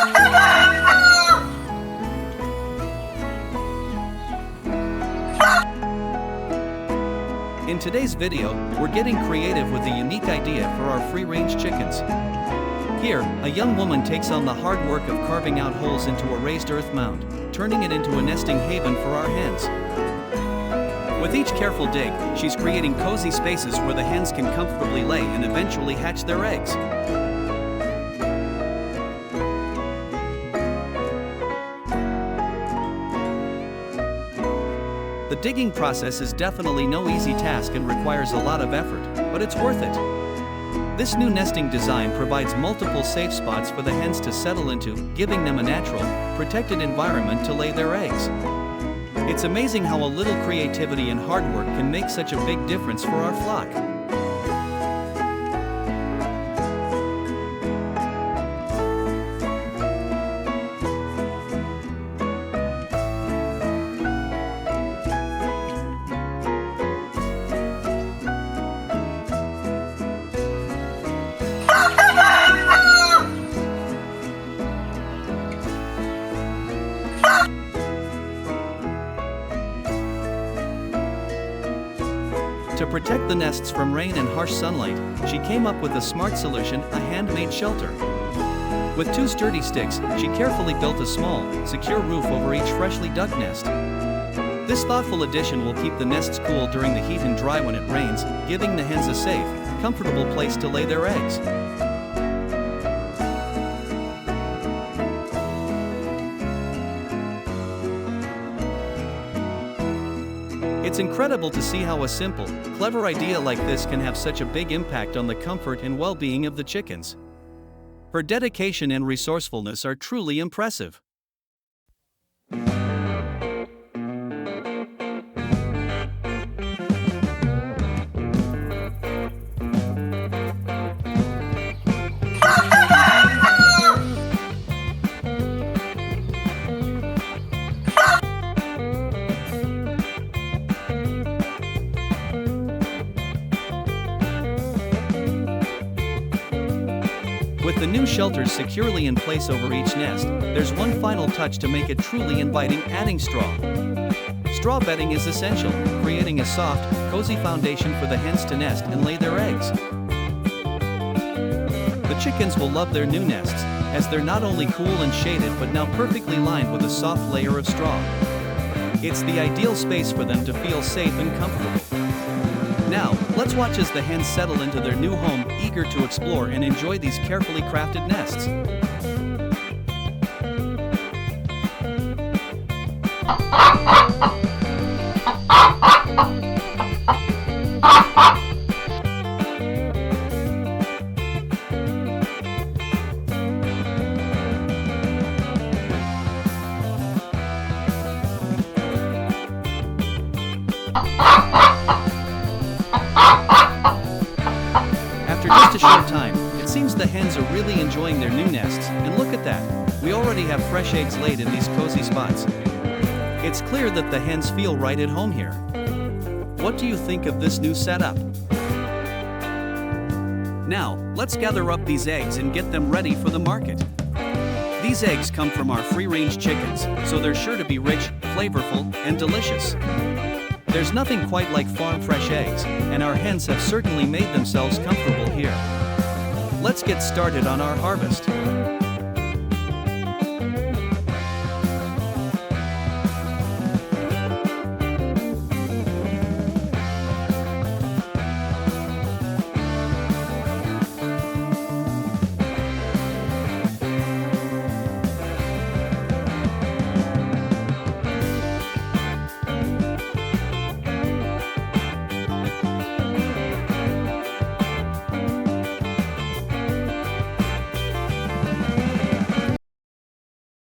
In today's video, we're getting creative with a unique idea for our free-range chickens. Here, a young woman takes on the hard work of carving out holes into a raised earth mound, turning it into a nesting haven for our hens. With each careful dig, she's creating cozy spaces where the hens can comfortably lay and eventually hatch their eggs. The digging process is definitely no easy task and requires a lot of effort, but it's worth it. This new nesting design provides multiple safe spots for the hens to settle into, giving them a natural, protected environment to lay their eggs. It's amazing how a little creativity and hard work can make such a big difference for our flock. To protect the nests from rain and harsh sunlight, she came up with a smart solution, a handmade shelter. With 2 sturdy sticks, she carefully built a small, secure roof over each freshly dug nest. This thoughtful addition will keep the nests cool during the heat and dry when it rains, giving the hens a safe, comfortable place to lay their eggs. It's incredible to see how a simple, clever idea like this can have such a big impact on the comfort and well-being of the chickens. Her dedication and resourcefulness are truly impressive. With the new shelters securely in place over each nest, there's one final touch to make it truly inviting: adding straw. Straw bedding is essential, creating a soft, cozy foundation for the hens to nest and lay their eggs. The chickens will love their new nests, as they're not only cool and shaded but now perfectly lined with a soft layer of straw. It's the ideal space for them to feel safe and comfortable. Now, let's watch as the hens settle into their new home, eager to explore and enjoy these carefully crafted nests. After just a short time, it seems the hens are really enjoying their new nests, and look at that, we already have fresh eggs laid in these cozy spots. It's clear that the hens feel right at home here. What do you think of this new setup? Now, let's gather up these eggs and get them ready for the market. These eggs come from our free-range chickens, so they're sure to be rich, flavorful, and delicious. There's nothing quite like farm-fresh eggs, and our hens have certainly made themselves comfortable here. Let's get started on our harvest.